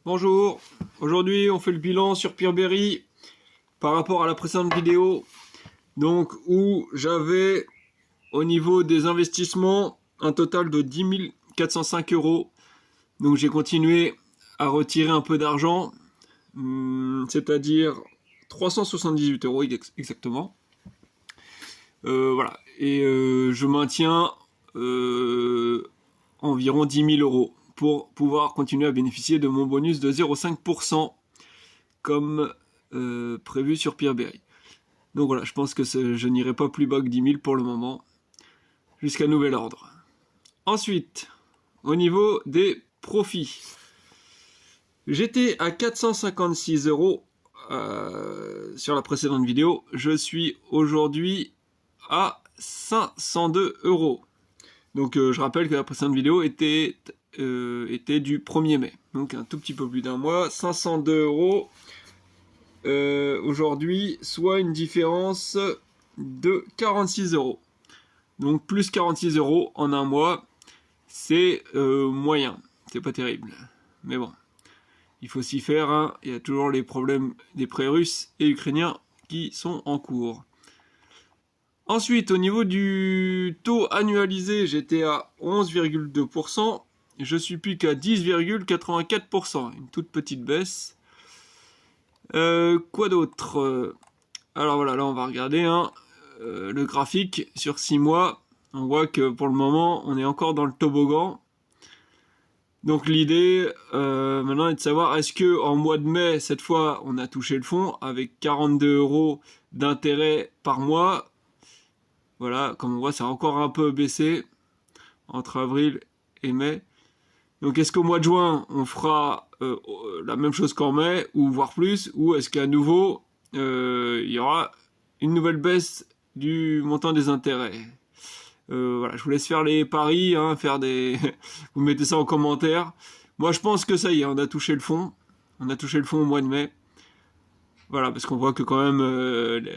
Bonjour, aujourd'hui on fait le bilan sur Peerberry par rapport à la précédente vidéo, donc où j'avais au niveau des investissements un total de 10 405 euros. Donc j'ai continué à retirer un peu d'argent, c'est-à-dire 378 euros exactement. Voilà, et je maintiens environ 10 000 euros pour pouvoir continuer à bénéficier de mon bonus de 0,5% comme prévu sur Peerberry. Donc voilà, je pense que je n'irai pas plus bas que 10 000 pour le moment, jusqu'à nouvel ordre. Ensuite, au niveau des profits, j'étais à 456 euros sur la précédente vidéo. Je suis aujourd'hui à 502 euros. Donc je rappelle que la précédente vidéo était du 1er mai. Donc un tout petit peu plus d'un mois. 502 euros aujourd'hui, soit une différence de 46 euros. Donc plus 46 euros en un mois, c'est moyen. C'est pas terrible. Mais bon, il faut s'y faire. Hein. Il y a toujours les problèmes des prêts russes et ukrainiens qui sont en cours. Ensuite, au niveau du taux annualisé, j'étais à 11,2%. Je suis plus qu'à 10,84%. Une toute petite baisse. Quoi d'autre? Alors voilà, là on va regarder le graphique sur 6 mois. On voit que pour le moment, on est encore dans le toboggan. Donc l'idée maintenant est de savoir est-ce que en mois de mai, cette fois, on a touché le fond avec 42 euros d'intérêt par mois. Voilà, comme on voit, ça a encore un peu baissé entre avril et mai. Donc est-ce qu'au mois de juin, on fera la même chose qu'en mai, ou voire plus, ou est-ce qu'à nouveau, il y aura une nouvelle baisse du montant des intérêts? Voilà, je vous laisse faire les paris, hein, vous mettez ça en commentaire. Moi, je pense que ça y est, on a touché le fond. On a touché le fond au mois de mai. Voilà, parce qu'on voit que quand même,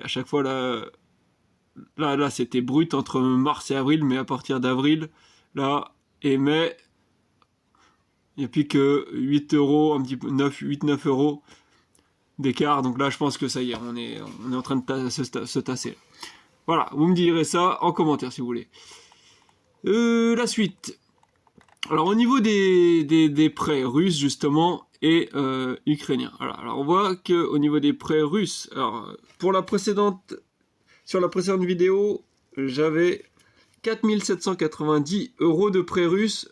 à chaque fois, là, c'était brut entre mars et avril, mais à partir d'avril, là, et mai, il n'y a plus que 8 euros, un petit peu 8-9 euros d'écart. Donc là, je pense que ça y est, on est en train de se tasser. Voilà, vous me direz ça en commentaire si vous voulez. La suite. Alors au niveau des prêts russes justement et ukrainiens. Alors on voit que au niveau des prêts russes, alors sur la précédente vidéo, j'avais 4790 euros de prêts russes,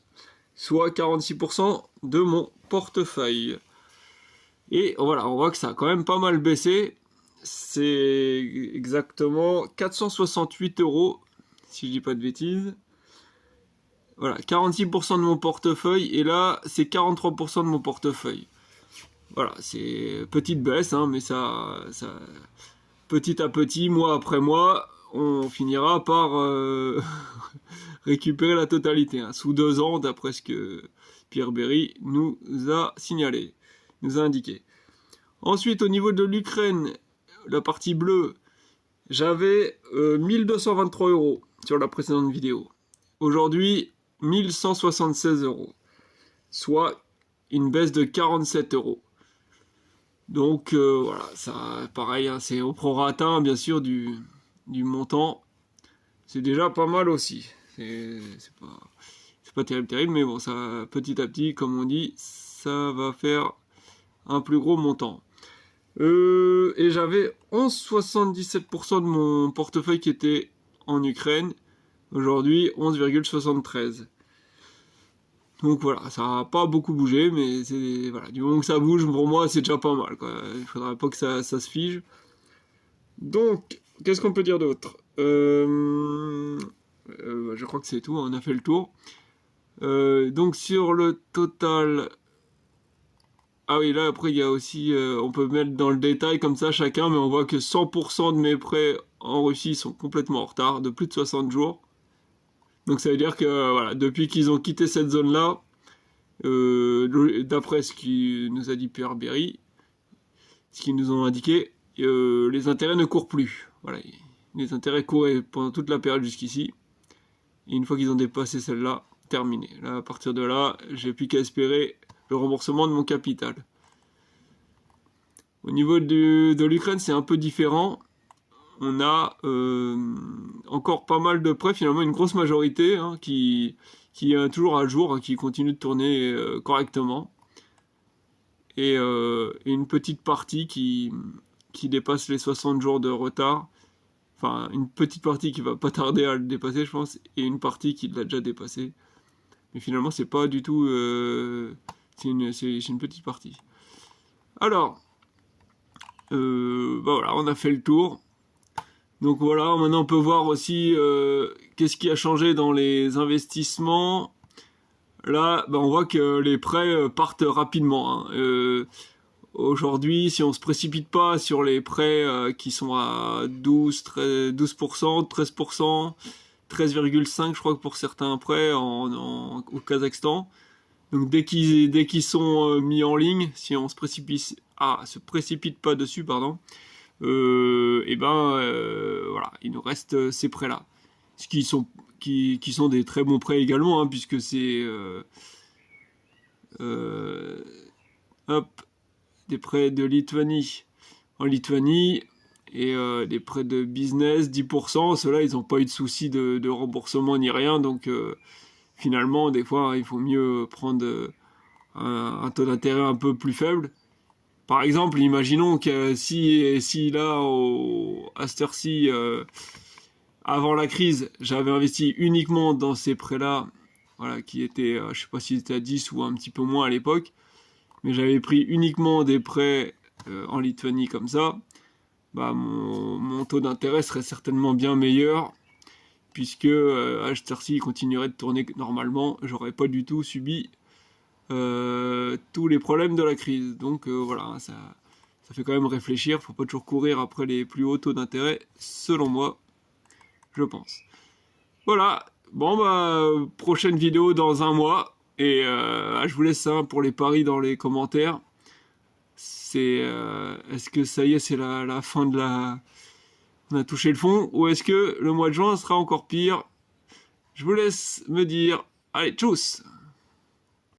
soit 46% de mon portefeuille. Et voilà, on voit que ça a quand même pas mal baissé. C'est exactement 468 euros, si je dis pas de bêtises. Voilà, 46% de mon portefeuille, et là, c'est 43% de mon portefeuille. Voilà, c'est petite baisse, hein, mais ça, petit à petit, mois après mois, on finira par récupérer la totalité, hein, sous 2 ans, d'après ce que Peerberry nous a signalé, nous a indiqué. Ensuite, au niveau de l'Ukraine, la partie bleue, j'avais 1223 euros sur la précédente vidéo. Aujourd'hui, 1176 euros, soit une baisse de 47 euros. Donc voilà, ça, pareil, hein, c'est au prorata, hein, bien sûr, du montant. C'est déjà pas mal aussi. C'est pas terrible, mais bon, ça, petit à petit, comme on dit, ça va faire un plus gros montant. Et j'avais 11,77% de mon portefeuille qui était en Ukraine. Aujourd'hui, 11,73. Donc voilà, ça n'a pas beaucoup bougé, mais c'est voilà, du moment que ça bouge, pour moi, c'est déjà pas mal, quoi. Il faudrait pas que ça se fige. Donc, qu'est-ce qu'on peut dire d'autre? Je crois que c'est tout, on a fait le tour. Donc sur le total... Ah oui, là après il y a aussi... on peut mettre dans le détail comme ça chacun, mais on voit que 100% de mes prêts en Russie sont complètement en retard, de plus de 60 jours. Donc ça veut dire que voilà, depuis qu'ils ont quitté cette zone-là, d'après ce qui nous a dit Peerberry, ce qu'ils nous ont indiqué, les intérêts ne courent plus. Voilà, les intérêts couraient pendant toute la période jusqu'ici. Et une fois qu'ils ont dépassé celle-là, terminé. Là, à partir de là, j'ai plus qu'à espérer le remboursement de mon capital. Au niveau de l'Ukraine, c'est un peu différent. On a encore pas mal de prêts, finalement une grosse majorité hein, qui est toujours à jour, hein, qui continue de tourner correctement. Et une petite partie qui dépasse les 60 jours de retard. Enfin, une petite partie qui va pas tarder à le dépasser, je pense, et une partie qui l'a déjà dépassé. Mais finalement, c'est pas du tout... c'est une petite partie. Alors, bah voilà, on a fait le tour. Donc voilà, maintenant on peut voir aussi qu'est-ce qui a changé dans les investissements. Là, bah on voit que les prêts partent rapidement. Hein. Aujourd'hui, si on se précipite pas sur les prêts qui sont à 12%, 13%, 13,5% je crois que pour certains prêts au Kazakhstan. Donc dès qu'ils sont mis en ligne, si on se précipite pas dessus, pardon, voilà, il nous reste ces prêts-là. Ce qui sont des très bons prêts également, hein, puisque c'est des prêts de Lituanie en Lituanie et des prêts de business 10%. Ceux-là, ils n'ont pas eu de souci de remboursement ni rien, donc finalement, des fois, il faut mieux prendre un taux d'intérêt un peu plus faible. Par exemple, imaginons que si là, à cette heure-ci, avant la crise, j'avais investi uniquement dans ces prêts-là, voilà, qui étaient, je sais pas si c'était à 10 ou un petit peu moins à l'époque, mais j'avais pris uniquement des prêts en Lituanie comme ça, bah mon taux d'intérêt serait certainement bien meilleur, puisque à cette heure-ci, il continuerait de tourner normalement, j'aurais pas du tout subi tous les problèmes de la crise. Donc voilà, ça fait quand même réfléchir, faut pas toujours courir après les plus hauts taux d'intérêt, selon moi, je pense. Voilà, bon bah, prochaine vidéo dans un mois, et je vous laisse ça pour les paris dans les commentaires. Est-ce que ça y est, c'est la fin de la... On a touché le fond, ou est-ce que le mois de juin sera encore pire? Je vous laisse me dire. Allez, tchuss!